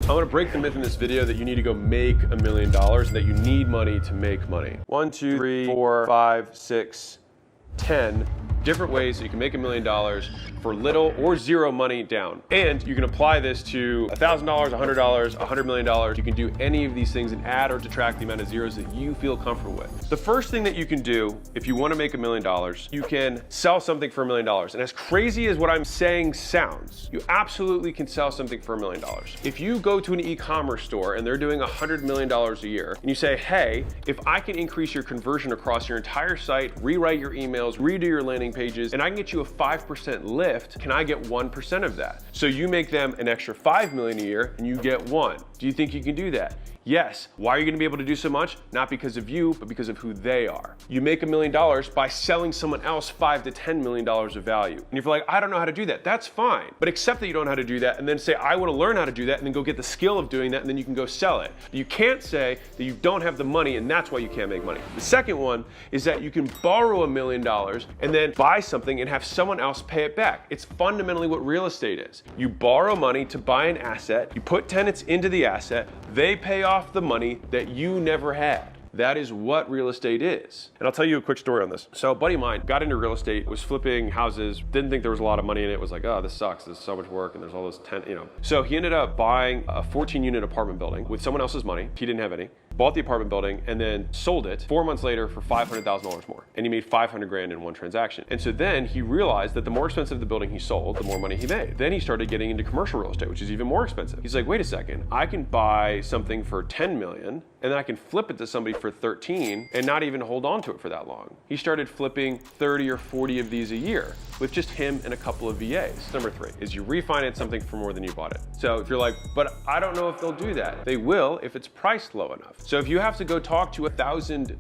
I want to break the myth in this video that you need to go make $1 million and that you need money to make money. 1, 2, 3, 4, 5, 6, 10 different ways that you can make $1 million for little or zero money down. And you can apply this to $1,000, $100, $100 million. You can do any of these things and add or detract the amount of zeros that you feel comfortable with. The first thing that you can do if you want to make $1 million, you can sell something for $1 million. And as crazy as what I'm saying sounds, you absolutely can sell something for $1 million. If you go to an e-commerce store and they're doing $100 million a year, and you say, hey, if I can increase your conversion across your entire site, rewrite your emails, redo your landing pages, and I can get you a 5% lift, can I get 1% of that? So you make them an extra $5 million a year and you get 1. Do you think you can do that? Yes. Why are you gonna be able to do so much? Not because of you, but because of who they are. You make $1 million by selling someone else $5 to $10 million of value. And if you're like, I don't know how to do that, that's fine. But accept that you don't know how to do that and then say, I wanna learn how to do that, and then go get the skill of doing that, and then you can go sell it. But you can't say that you don't have the money and that's why you can't make money. The second one is that you can borrow $1 million and then buy something and have someone else pay it back. It's fundamentally what real estate is. You borrow money to buy an asset, you put tenants into the asset, they pay off the money that you never had. That is what real estate is. And I'll tell you a quick story on this. So a buddy of mine got into real estate, was flipping houses, didn't think there was a lot of money in it, was like, oh, this sucks, this is so much work, and there's all this So he ended up buying a 14-unit apartment building with someone else's money. He didn't have any. Bought the apartment building and then sold it 4 months later for $500,000 more. And he made 500 grand in one transaction. And so then he realized that the more expensive the building he sold, the more money he made. Then he started getting into commercial real estate, which is even more expensive. He's like, wait a second, I can buy something for 10 million and then I can flip it to somebody for 13 and not even hold on to it for that long. He started flipping 30 or 40 of these a year with just him and a couple of VAs. Number 3 is you refinance something for more than you bought it. So if you're like, but I don't know if they'll do that. They will if it's priced low enough. So if you have to go talk to 1,000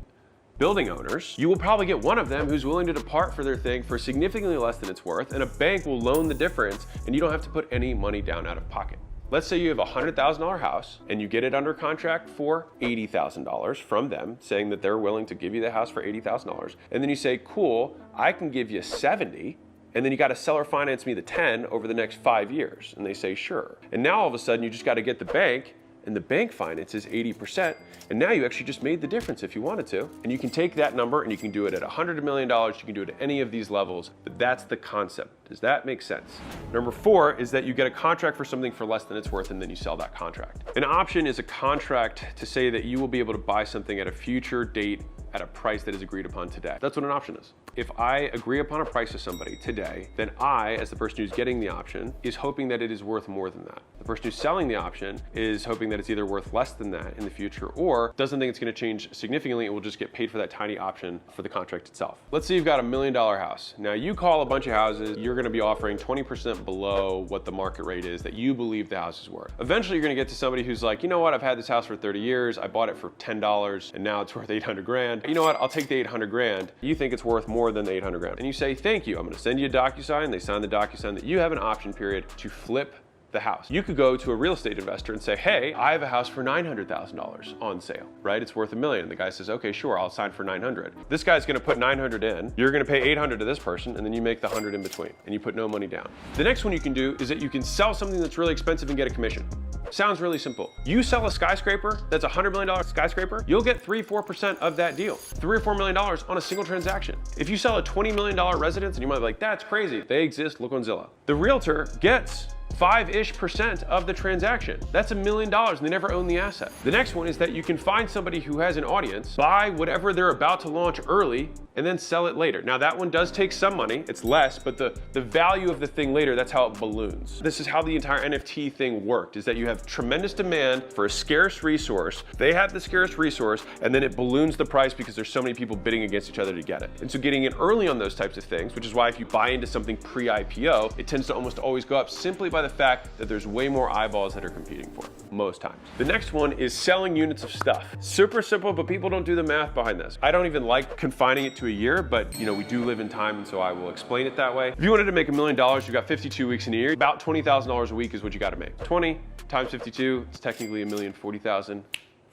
building owners, you will probably get one of them who's willing to depart for their thing for significantly less than it's worth, and a bank will loan the difference and you don't have to put any money down out of pocket. Let's say you have a $100,000 house and you get it under contract for $80,000 from them, saying that they're willing to give you the house for $80,000. And then you say, cool, I can give you 70. And then you got to seller finance me the 10 over the next 5 years. And they say, sure. And now all of a sudden you just got to get the bank, and the bank finances 80%. And now you actually just made the difference if you wanted to. And you can take that number and you can do it at $100 million. You can do it at any of these levels, but that's the concept. Does that make sense? Number 4 is that you get a contract for something for less than it's worth and then you sell that contract. An option is a contract to say that you will be able to buy something at a future date at a price that is agreed upon today. That's what an option is. If I agree upon a price with somebody today, then I, as the person who's getting the option, is hoping that it is worth more than that. The person who's selling the option is hoping that it's either worth less than that in the future or doesn't think it's gonna change significantly and will just get paid for that tiny option for the contract itself. Let's say you've got $1 million house. Now you call a bunch of houses, you're gonna be offering 20% below what the market rate is that you believe the house is worth. Eventually you're gonna get to somebody who's like, you know what, I've had this house for 30 years, I bought it for $10 and now it's worth 800 grand. You know what, I'll take the 800 grand. You think it's worth more than the 800 grand. And you say, thank you, I'm gonna send you a DocuSign. They sign the DocuSign that you have an option period to flip the house. You could go to a real estate investor and say, hey, I have a house for $900,000 on sale, right? It's worth $1 million. And the guy says, okay, sure, I'll sign for 900. This guy's gonna put 900 in, you're gonna pay 800 to this person, and then you make the 100 in between, and you put no money down. The next one you can do is that you can sell something that's really expensive and get a commission. Sounds really simple. You sell a skyscraper that's a $100 million skyscraper, you'll get 3-4% of that deal. $3 or $4 million on a single transaction. If you sell a $20 million residence, and you might be like, that's crazy. They exist, look on Zillow. The realtor gets 5-ish% of the transaction. That's $1 million and they never own the asset. The next one is that you can find somebody who has an audience, buy whatever they're about to launch early, and then sell it later. Now that one does take some money, it's less, but the value of the thing later, that's how it balloons. This is how the entire NFT thing worked, is that you have tremendous demand for a scarce resource, they have the scarce resource, and then it balloons the price because there's so many people bidding against each other to get it. And so getting in early on those types of things, which is why if you buy into something pre-IPO, it tends to almost always go up simply by the fact that there's way more eyeballs that are competing for it, most times. The next one is selling units of stuff. Super simple, but people don't do the math behind this. I don't even like confining it to a year, but we do live in time, and so I will explain it that way. If you wanted to make $1 million, you've got 52 weeks in a year, about $20,000 a week is what you gotta make. 20 times 52, it's technically $1,040,000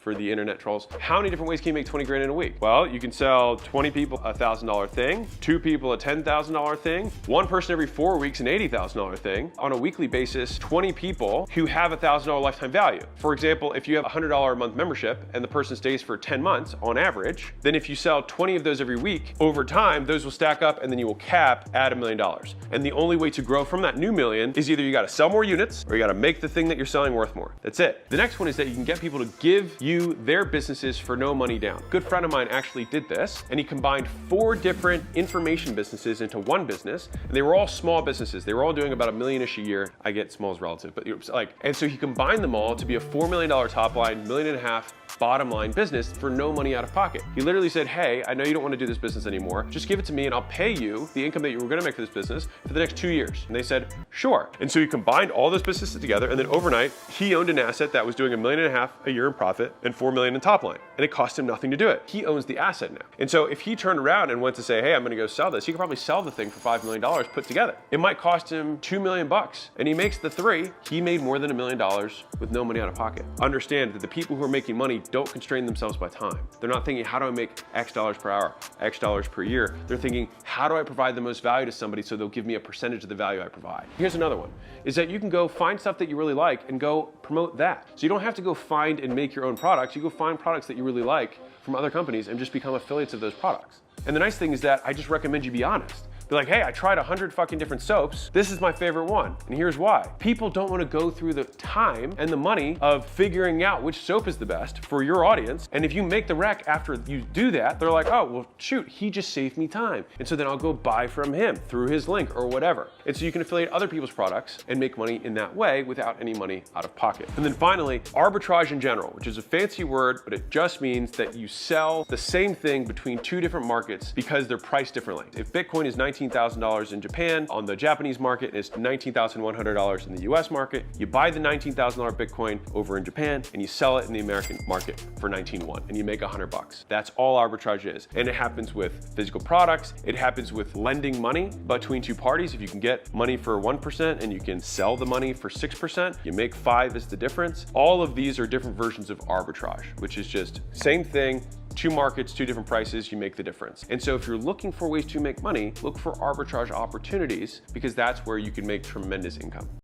for the internet trolls. How many different ways can you make 20 grand in a week? Well, you can sell 20 people a $1,000 thing, 2 people a $10,000 thing, 1 person every 4 weeks an $80,000 thing. On a weekly basis, 20 people who have a $1,000 lifetime value. For example, if you have a $100 a month membership and the person stays for 10 months on average, then if you sell 20 of those every week, over time, those will stack up and then you will cap at $1 million. And the only way to grow from that new million is either you gotta sell more units or you gotta make the thing that you're selling worth more. That's it. The next one is that you can get people to give you their businesses for no money down. A good friend of mine actually did this, and he combined 4 different information businesses into one business, and they were all small businesses. They were all doing about $1 million-ish a year. I get small as relative, but and so he combined them all to be a $4 million top line, $1.5 million bottom line business for no money out of pocket. He literally said, hey, I know you don't want to do this business anymore. Just give it to me and I'll pay you the income that you were going to make for this business for the next 2 years. And they said, sure. And so he combined all those businesses together, and then overnight, he owned an asset that was doing $1.5 million a year in profit and $4 million in top line. And it cost him nothing to do it. He owns the asset now. And so if he turned around and went to say, hey, I'm going to go sell this, he could probably sell the thing for $5 million put together. It might cost him $2 million and he makes the 3. He made more than $1 million with no money out of pocket. Understand that the people who are making money don't constrain themselves by time. They're not thinking, how do I make X dollars per hour, X dollars per year? They're thinking, how do I provide the most value to somebody so they'll give me a percentage of the value I provide? Here's another one, is that you can go find stuff that you really like and go promote that. So you don't have to go find and make your own products. You go find products that you really like from other companies and just become affiliates of those products. And the nice thing is that I just recommend you be honest. Be like, hey, I tried 100 fucking different soaps. This is my favorite one, and here's why. People don't want to go through the time and the money of figuring out which soap is the best for your audience. And if you make the rec after you do that, they're like, oh, well, shoot, he just saved me time. And so then I'll go buy from him through his link or whatever. And so you can affiliate other people's products and make money in that way without any money out of pocket. And then finally, arbitrage in general, which is a fancy word, but it just means that you sell the same thing between 2 different markets because they're priced differently. If Bitcoin is $19,000 in Japan, on the Japanese market it's $19,100 in the US market. You buy the $19,000 Bitcoin over in Japan and you sell it in the American market for $19,100 and you make $100. That's all arbitrage is. And it happens with physical products. It happens with lending money between 2 parties. If you can get money for 1% and you can sell the money for 6%, you make 5 is the difference. All of these are different versions of arbitrage, which is just same thing, 2 markets, 2 different prices, you make the difference. And so if you're looking for ways to make money, look for arbitrage opportunities because that's where you can make tremendous income.